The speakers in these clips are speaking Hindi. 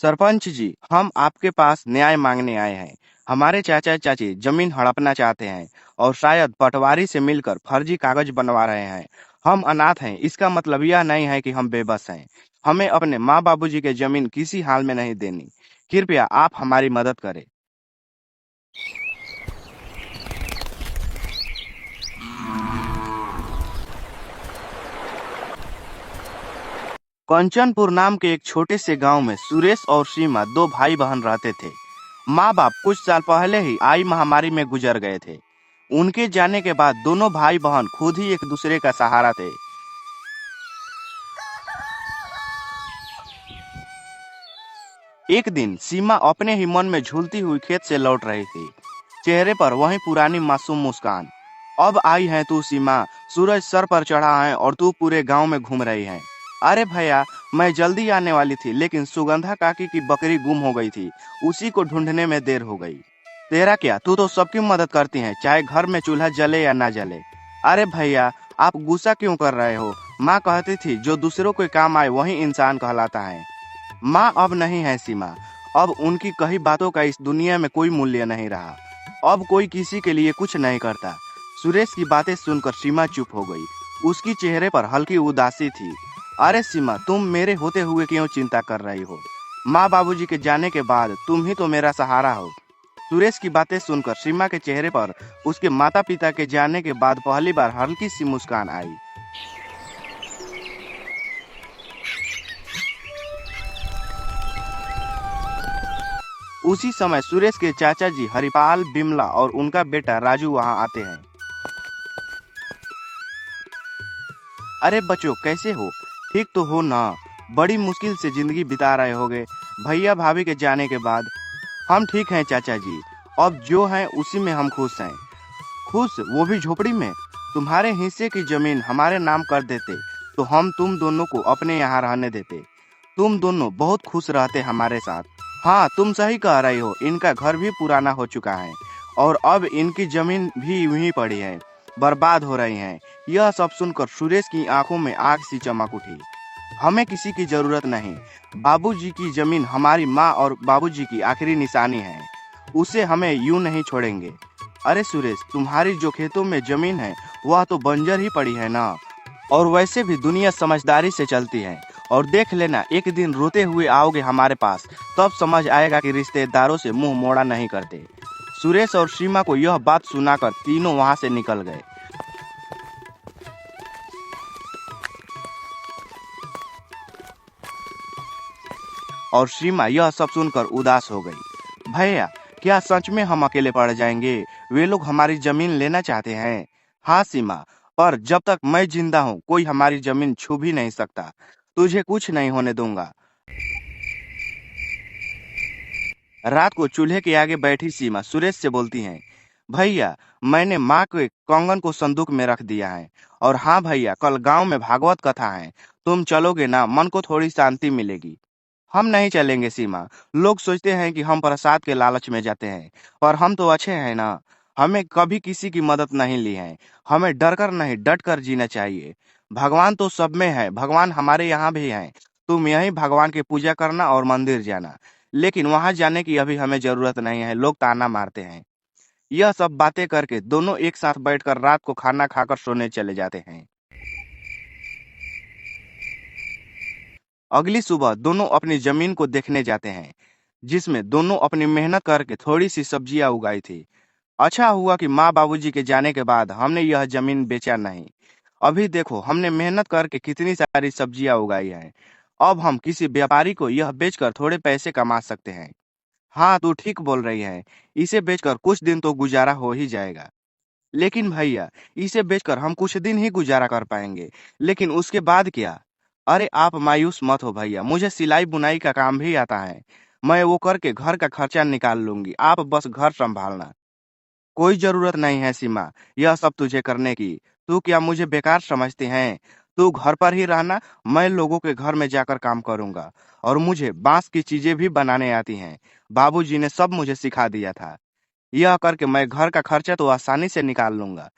सरपंच जी, हम आपके पास न्याय मांगने आए हैं। हमारे चाचा चाची जमीन हड़पना चाहते हैं और शायद पटवारी से मिलकर फर्जी कागज बनवा रहे हैं। हम अनाथ हैं, इसका मतलब यह नहीं है कि हम बेबस हैं। हमें अपने माँ बाबूजी की जमीन किसी हाल में नहीं देनी। कृपया आप हमारी मदद करें। कंचनपुर नाम के एक छोटे से गांव में सुरेश और सीमा दो भाई बहन रहते थे। माँ बाप कुछ साल पहले ही आई महामारी में गुजर गए थे। उनके जाने के बाद दोनों भाई बहन खुद ही एक दूसरे का सहारा थे। एक दिन सीमा अपने ही मन में झूलती हुई खेत से लौट रही थी। चेहरे पर वही पुरानी मासूम मुस्कान। अब आई है तू सीमा, सूरज सर पर चढ़ा है और तू पूरे गांव में घूम रही है। अरे भैया, मैं जल्दी आने वाली थी लेकिन सुगंधा काकी की बकरी गुम हो गई थी। उसी को ढूंढने में देर हो गई। तेरा क्या, तू तो सबकी मदद करती है, चाहे घर में चूल्हा जले या ना जले। अरे भैया, आप गुस्सा क्यों कर रहे हो? माँ कहती थी जो दूसरों के काम आए वही इंसान कहलाता है। माँ अब नहीं है सीमा। अब उनकी कही बातों का इस दुनिया में कोई मूल्य नहीं रहा। अब कोई किसी के लिए कुछ नहीं करता। सुरेश की बातें सुनकर सीमा चुप हो गई। उसकी चेहरे पर हल्की उदासी थी। अरे सीमा, तुम मेरे होते हुए क्यों चिंता कर रही हो? माँ बाबूजी के जाने के बाद तुम ही तो मेरा सहारा हो। सुरेश की बातें सुनकर सीमा के चेहरे पर उसके माता पिता के जाने के बाद पहली बार हल्की सी मुस्कान आई। उसी समय सुरेश के चाचा जी हरिपाल, बिमला और उनका बेटा राजू वहां आते हैं। अरे बच्चों, कैसे हो? ठीक तो हो ना? बड़ी मुश्किल से जिंदगी बिता रहे होगे भैया भाभी के जाने के बाद। हम ठीक हैं चाचा जी। अब जो है उसी में हम खुश हैं। खुश, वो भी झोपड़ी में? तुम्हारे हिस्से की जमीन हमारे नाम कर देते तो हम तुम दोनों को अपने यहाँ रहने देते। तुम दोनों बहुत खुश रहते हमारे साथ। हाँ, तुम सही कह रही हो। इनका घर भी पुराना हो चुका है और अब इनकी जमीन भी यूं ही पड़ी है, बर्बाद हो रही है। यह सब सुनकर सुरेश की आंखों में आग सी चमक उठी। हमें किसी की जरूरत नहीं। बाबूजी की जमीन हमारी माँ और बाबूजी की आखिरी निशानी है। उसे हमें यूं नहीं छोड़ेंगे। अरे सुरेश, तुम्हारी जो खेतों में जमीन है वह तो बंजर ही पड़ी है ना। और वैसे भी दुनिया समझदारी से चलती है। और देख लेना, एक दिन रोते हुए आओगे हमारे पास, तब समझ आएगा कि रिश्तेदारों से मुंह मोड़ा नहीं करते। सुरेश और सीमा को यह बात सुनाकर तीनों वहां से निकल गए। और सीमा यह सब सुनकर उदास हो गई। भैया, क्या सच में हम अकेले पड़ जाएंगे? वे लोग हमारी जमीन लेना चाहते हैं। हाँ सीमा, पर जब तक मैं जिंदा हूँ कोई हमारी जमीन छू भी नहीं सकता। तुझे कुछ नहीं होने दूंगा। रात को चूल्हे के आगे बैठी सीमा सुरेश से बोलती हैं, भैया, मैंने माँ के कंगन को संदूक में रख दिया है। और हाँ भैया, कल गांव में भागवत कथा है। तुम चलोगे ना? मन को थोड़ी शांति मिलेगी। हम नहीं चलेंगे सीमा। लोग सोचते हैं कि हम प्रसाद के लालच में जाते हैं, पर हम तो अच्छे हैं ना। हमें कभी किसी की मदद नहीं ली है। हमें डर कर नहीं, डट कर जीना चाहिए। भगवान तो सब में है, भगवान हमारे यहाँ भी है। तुम यही भगवान की पूजा करना और मंदिर जाना। लेकिन वहां जाने की अभी हमें जरूरत नहीं है, लोग ताना मारते हैं। यह सब बातें करके दोनों एक साथ बैठकर रात को खाना खाकर सोने चले जाते हैं। अगली सुबह दोनों अपनी जमीन को देखने जाते हैं, जिसमें दोनों अपनी मेहनत करके थोड़ी सी सब्जियां उगाई थी। अच्छा हुआ कि माँ बाबूजी के जाने के बाद हमने यह जमीन बेचा नहीं। अभी देखो हमने मेहनत करके कितनी सारी सब्जियां उगाई हैं। अब हम किसी व्यापारी को यह बेचकर थोड़े पैसे कमा सकते हैं। हाँ, तू ठीक बोल रही है। इसे बेचकर कुछ दिन तो गुजारा हो ही जाएगा। लेकिन भैया, इसे बेचकर हम कुछ दिन ही गुजारा कर पाएंगे, लेकिन उसके बाद क्या? अरे आप मायूस मत हो भैया, मुझे सिलाई बुनाई का काम भी आता है। मैं वो करके घर का खर्चा निकाल लूंगी, आप बस घर संभालना। कोई जरूरत नहीं है सीमा, यह सब तुझे करने की। तू क्या मुझे बेकार समझती है? तू घर पर ही रहना, मैं लोगों के घर में जाकर काम करूंगा। और मुझे बांस की चीजें भी बनाने आती हैं। बाबूजी ने सब मुझे सिखा दिया था। यह करके मैं घर का खर्चा तो आसानी से निकाल लूंगा।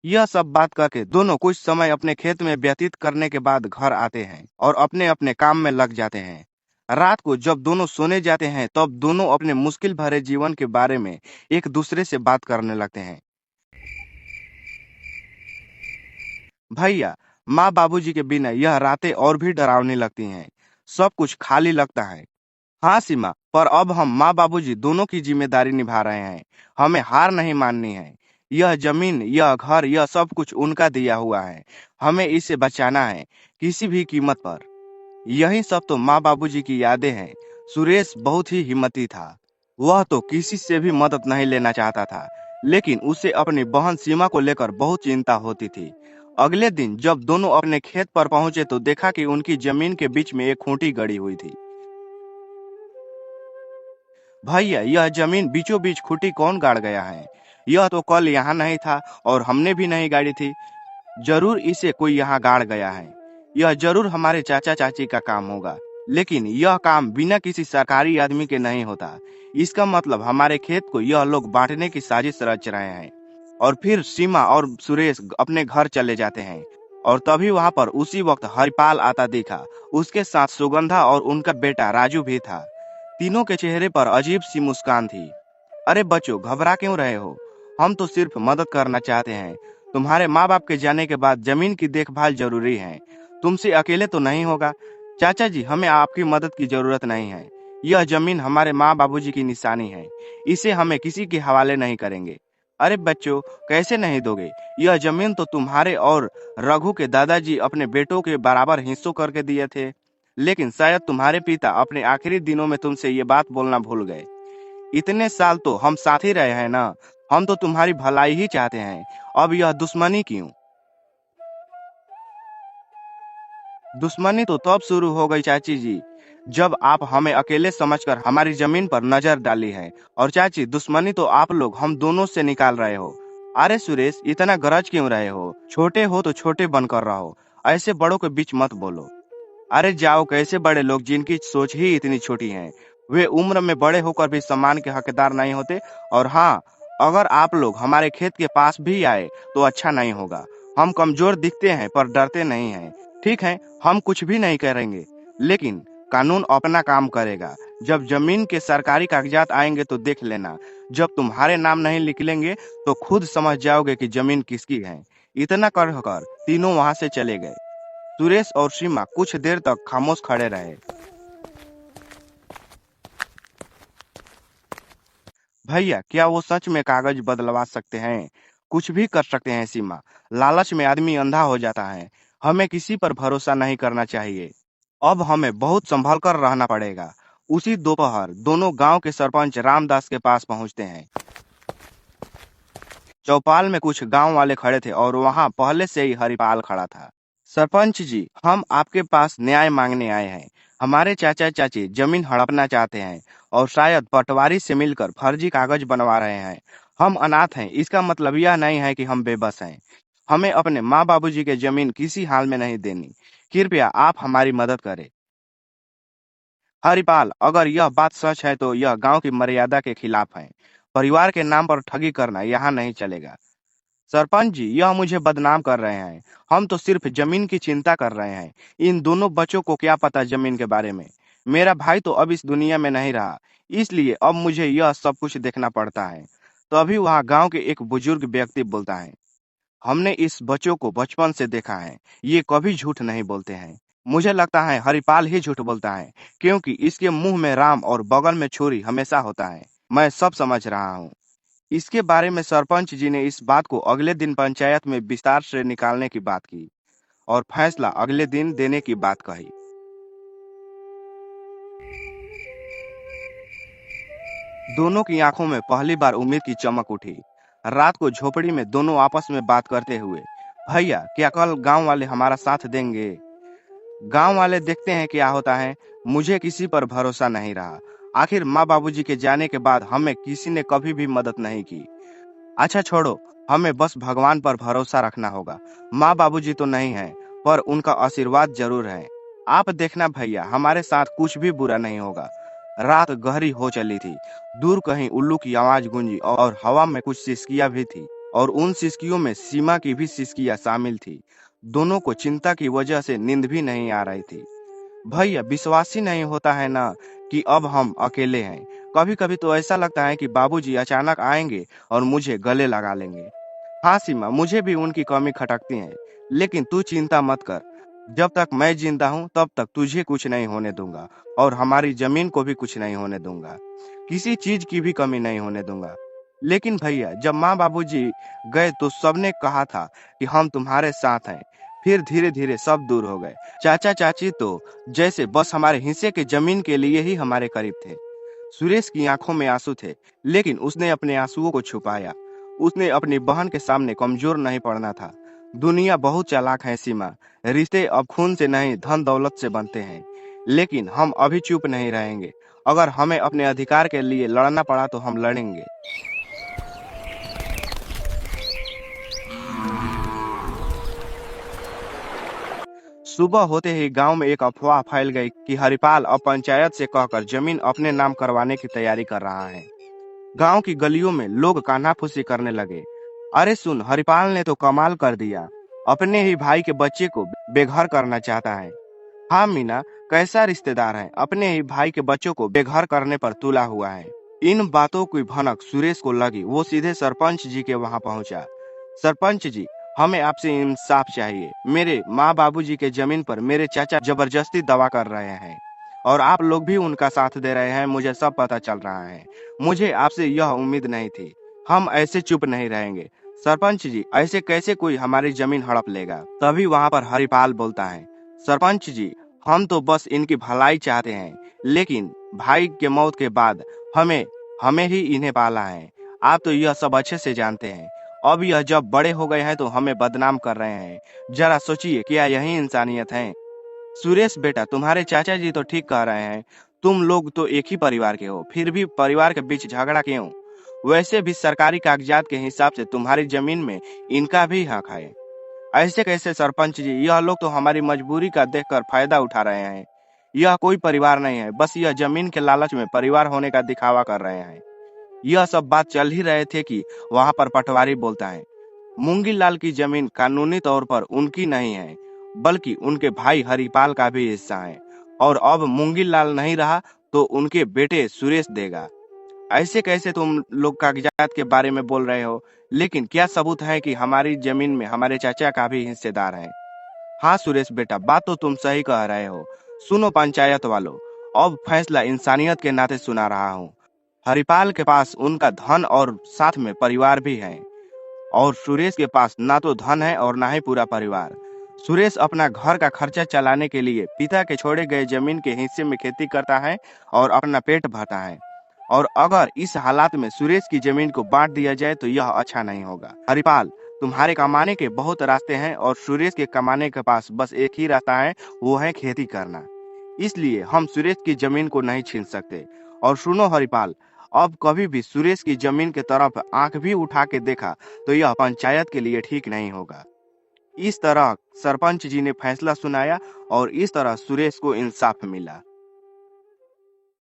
यह सब बात करके दोनों कुछ समय अपने खेत में व्यतीत करने के बाद घर आते हैं और अपने अपने काम में लग जाते हैं। रात को जब दोनों सोने जाते हैं तब दोनों अपने मुश्किल भरे जीवन के बारे में एक दूसरे से बात करने लगते हैं। भैया, माँ बाबूजी के बिना यह रातें और भी डरावनी लगती हैं। सब कुछ खाली लगता है। हाँ सीमा, पर अब हम माँ बाबूजी दोनों की जिम्मेदारी निभा रहे हैं। हमें हार नहीं माननी है। यह जमीन, यह घर, यह सब कुछ उनका दिया हुआ है। हमें इसे बचाना है, किसी भी कीमत पर। यही सब तो माँ बाबूजी की यादें हैं। सुरेश बहुत ही हिम्मती था। वह तो किसी से भी मदद नहीं लेना चाहता था, लेकिन उसे अपनी बहन सीमा को लेकर बहुत चिंता होती थी। अगले दिन जब दोनों अपने खेत पर पहुंचे तो देखा कि उनकी जमीन के बीच में एक खूंटी गड़ी हुई थी। भैया, यह जमीन बीचों बीच खूंटी कौन गाड़ गया है? यह तो कल यहाँ नहीं था और हमने भी नहीं गाड़ी थी। जरूर इसे कोई यहाँ गाड़ गया है। यह जरूर हमारे चाचा चाची का काम होगा, लेकिन यह काम बिना किसी सरकारी आदमी के नहीं होता। इसका मतलब हमारे खेत को यह लोग बांटने की साजिश रच रहे हैं। और फिर सीमा और सुरेश अपने घर चले जाते हैं। और तभी वहां पर उसी वक्त हरिपाल आता दिखा। उसके साथ सुगंधा और उनका बेटा राजू भी था। तीनों के चेहरे पर अजीब सी मुस्कान थी। अरे बच्चों, घबरा क्यों रहे हो? हम तो सिर्फ मदद करना चाहते हैं। तुम्हारे माँ बाप के जाने के बाद जमीन की देखभाल जरूरी है। तुमसे अकेले तो नहीं होगा। चाचा जी, हमें आपकी मदद की जरूरत नहीं है। यह जमीन हमारे माँ बाबूजी की निशानी है। इसे हमें किसी के हवाले नहीं करेंगे। अरे बच्चों, कैसे नहीं दोगे? यह जमीन तो तुम्हारे और रघु के दादाजी अपने बेटों के बराबर हिस्सों करके दिए थे। लेकिन शायद तुम्हारे पिता अपने आखिरी दिनों में तुमसे ये बात बोलना भूल गए। इतने साल तो हम साथ ही रहे हैं ना। हम तो तुम्हारी भलाई ही चाहते हैं। अब यह दुश्मनी क्यों? दुश्मनी तो तब शुरू हो गई चाची जी, जब आप हमें अकेले समझकर हमारी जमीन पर नजर डाली है। और चाची, दुश्मनी तो आप लोग हम दोनों से निकाल रहे हो। अरे सुरेश, इतना गरज क्यों रहे हो? छोटे हो तो छोटे बनकर रहो। ऐसे बड़ों के बीच मत बोलो। अरे जाओ, कैसे बड़े लोग जिनकी सोच ही इतनी छोटी है। वे उम्र में बड़े होकर भी सम्मान के हकदार नहीं होते। और हाँ, अगर आप लोग हमारे खेत के पास भी आए तो अच्छा नहीं होगा। हम कमजोर दिखते हैं पर डरते नहीं हैं। ठीक है, हम कुछ भी नहीं करेंगे, लेकिन कानून अपना काम करेगा। जब जमीन के सरकारी कागजात आएंगे तो देख लेना। जब तुम्हारे नाम नहीं निकलेंगे तो खुद समझ जाओगे कि जमीन किसकी है। इतना कहकर तीनों वहां से चले गए। सुरेश और सीमा कुछ देर तक खामोश खड़े रहे। भैया, क्या वो सच में कागज बदलवा सकते हैं? कुछ भी कर सकते हैं सीमा। लालच में आदमी अंधा हो जाता है। हमें किसी पर भरोसा नहीं करना चाहिए। अब हमें बहुत संभल कर रहना पड़ेगा। उसी दोपहर दोनों गांव के सरपंच रामदास के पास पहुंचते हैं। चौपाल में कुछ गांव वाले खड़े थे और वहां पहले से ही हरिपाल खड़ा था। सरपंच जी, हम आपके पास न्याय मांगने आए हैं। हमारे चाचा चाची जमीन हड़पना चाहते हैं और शायद पटवारी से मिलकर फर्जी कागज बनवा रहे हैं। हम अनाथ हैं, इसका मतलब यह नहीं है कि हम बेबस हैं। हमें अपने माँ बाबूजी के जमीन किसी हाल में नहीं देनी। कृपया आप हमारी मदद करें। हरिपाल, अगर यह बात सच है तो यह गांव की मर्यादा के खिलाफ है। परिवार के नाम पर ठगी करना यहाँ नहीं चलेगा। सरपंच जी, यह मुझे बदनाम कर रहे हैं। हम तो सिर्फ जमीन की चिंता कर रहे हैं। इन दोनों बच्चों को क्या पता जमीन के बारे में? मेरा भाई तो अब इस दुनिया में नहीं रहा, इसलिए अब मुझे यह सब कुछ देखना पड़ता है। तभी वहां गांव के एक बुजुर्ग व्यक्ति बोलता है, हमने इस बच्चों को बचपन से देखा है। ये कभी झूठ नहीं बोलते हैं। मुझे लगता है हरिपाल ही झूठ बोलता है, क्योंकि इसके मुंह में राम और बगल में छुरी हमेशा होता है। मैं सब समझ रहा हूँ। इसके बारे में सरपंच जी ने इस बात को अगले दिन पंचायत में विस्तार से निकालने की बात की और फैसला अगले दिन देने की बात कही। दोनों की आंखों में पहली बार उम्मीद की चमक उठी। रात को झोपड़ी में दोनों आपस में बात करते हुए, भैया, क्या कल गांव वाले हमारा साथ देंगे? गांव वाले देखते हैं क्या होता है। मुझे किसी पर भरोसा नहीं रहा। आखिर माँ बाबूजी के जाने के बाद हमें किसी ने कभी भी मदद नहीं की। अच्छा छोड़ो, हमें बस भगवान पर भरोसा रखना होगा। माँ बाबूजी तो नहीं है, पर उनका आशीर्वाद जरूर है। आप देखना भैया, हमारे साथ कुछ भी बुरा नहीं होगा। रात गहरी हो चली थी। दूर कहीं उल्लू की आवाज गूंजी और हवा में कुछ सिसकियां भी थी। और उन सिसकियों में सीमा की भी सिसकियां शामिल थी। दोनों को चिंता की वजह से नींद भी नहीं आ रही थी। भैया विश्वास ही नहीं होता है ना कि अब हम अकेले हैं। कभी कभी तो ऐसा लगता है कि बाबूजी अचानक आएंगे और मुझे गले लगा लेंगे। हाँ सीमा, मुझे भी उनकी कमी खटकती है, लेकिन तू चिंता मत कर। जब तक मैं जिंदा हूँ तब तक तुझे कुछ नहीं होने दूंगा और हमारी जमीन को भी कुछ नहीं होने दूंगा। किसी चीज की भी कमी नहीं होने दूंगा। लेकिन भैया, जब माँ बाबूजी गए तो सबने कहा था कि हम तुम्हारे साथ हैं। फिर धीरे धीरे सब दूर हो गए। चाचा चाची तो जैसे बस हमारे हिस्से के जमीन के लिए ही हमारे करीब थे। सुरेश की आंखों में आंसू थे, लेकिन उसने अपने आंसुओं को छुपाया। उसने अपनी बहन के सामने कमजोर नहीं पड़ना था। दुनिया बहुत चालाक है सीमा। रिश्ते अब खून से नहीं धन दौलत से बनते हैं। लेकिन हम अभी चुप नहीं रहेंगे। अगर हमें अपने अधिकार के लिए लड़ना पड़ा तो हम लड़ेंगे। सुबह होते ही गांव में एक अफवाह फैल गई कि हरिपाल अब पंचायत से कहकर जमीन अपने नाम करवाने की तैयारी कर रहा है। गांव की गलियों में लोग कानाफूसी करने लगे। अरे सुन, हरिपाल ने तो कमाल कर दिया। अपने ही भाई के बच्चे को बेघर करना चाहता है। हाँ मीना, कैसा रिश्तेदार है, अपने ही भाई के बच्चों को बेघर करने पर तुला हुआ है। इन बातों की भनक सुरेश को लगी। वो सीधे सरपंच जी के वहां पहुंचा। सरपंच जी, हमें आपसे इंसाफ चाहिए। मेरे माँ बाबूजी के जमीन पर मेरे चाचा जबरदस्ती दवा कर रहे हैं और आप लोग भी उनका साथ दे रहे हैं। मुझे सब पता चल रहा है। मुझे आपसे यह उम्मीद नहीं थी। हम ऐसे चुप नहीं रहेंगे। सरपंच जी, ऐसे कैसे कोई हमारी जमीन हड़प लेगा? तभी वहां पर हरिपाल बोलता है, सरपंच जी, हम तो बस इनकी भलाई चाहते हैं, लेकिन भाई के मौत के बाद हमें हमें ही इन्हें पाला है। आप तो यह सब अच्छे से जानते हैं। अब यह जब बड़े हो गए हैं तो हमें बदनाम कर रहे हैं। जरा सोचिए, क्या यही इंसानियत है? सुरेश बेटा, तुम्हारे चाचा जी तो ठीक कह रहे हैं। तुम लोग तो एक ही परिवार के हो, फिर भी परिवार के बीच झगड़ा क्यों? वैसे भी सरकारी कागजात के हिसाब से तुम्हारी जमीन में इनका भी हक है। ऐसे कैसे सरपंच जी? यह लोग तो हमारी मजबूरी का देखकर फायदा उठा रहे हैं। यह कोई परिवार नहीं है, बस यह जमीन के लालच में परिवार होने का दिखावा कर रहे हैं। यह सब बात चल ही रहे थे कि वहां पर पटवारी बोलता है, मूंगीलाल की जमीन कानूनी तौर पर उनकी नहीं है, बल्कि उनके भाई हरिपाल का भी हिस्सा है। और अब मूंगीलाल नहीं रहा तो उनके बेटे सुरेश देगा। ऐसे कैसे तुम लोग कागजात के बारे में बोल रहे हो? लेकिन क्या सबूत है कि हमारी जमीन में हमारे चाचा का भी हिस्सेदार है? हाँ सुरेश बेटा, बात तो तुम सही कह रहे हो। सुनो पंचायत वालों, अब फैसला इंसानियत के नाते सुना रहा हूँ। हरिपाल के पास उनका धन और साथ में परिवार भी है, और सुरेश के पास ना तो धन है और ना ही पूरा परिवार। सुरेश अपना घर का खर्चा चलाने के लिए पिता के छोड़े गए जमीन के हिस्से में खेती करता है और अपना पेट भरता है। और अगर इस हालात में सुरेश की जमीन को बांट दिया जाए तो यह अच्छा नहीं होगा। हरिपाल, तुम्हारे कमाने के बहुत रास्ते हैं और सुरेश के कमाने के पास बस एक ही रास्ता है, वो है खेती करना। इसलिए हम सुरेश की जमीन को नहीं छीन सकते। और सुनो हरिपाल, अब कभी भी सुरेश की जमीन की तरफ आंख भी उठा के देखा तो यह पंचायत के लिए ठीक नहीं होगा। इस तरह सरपंच जी ने फैसला सुनाया और इस तरह सुरेश को इंसाफ मिला।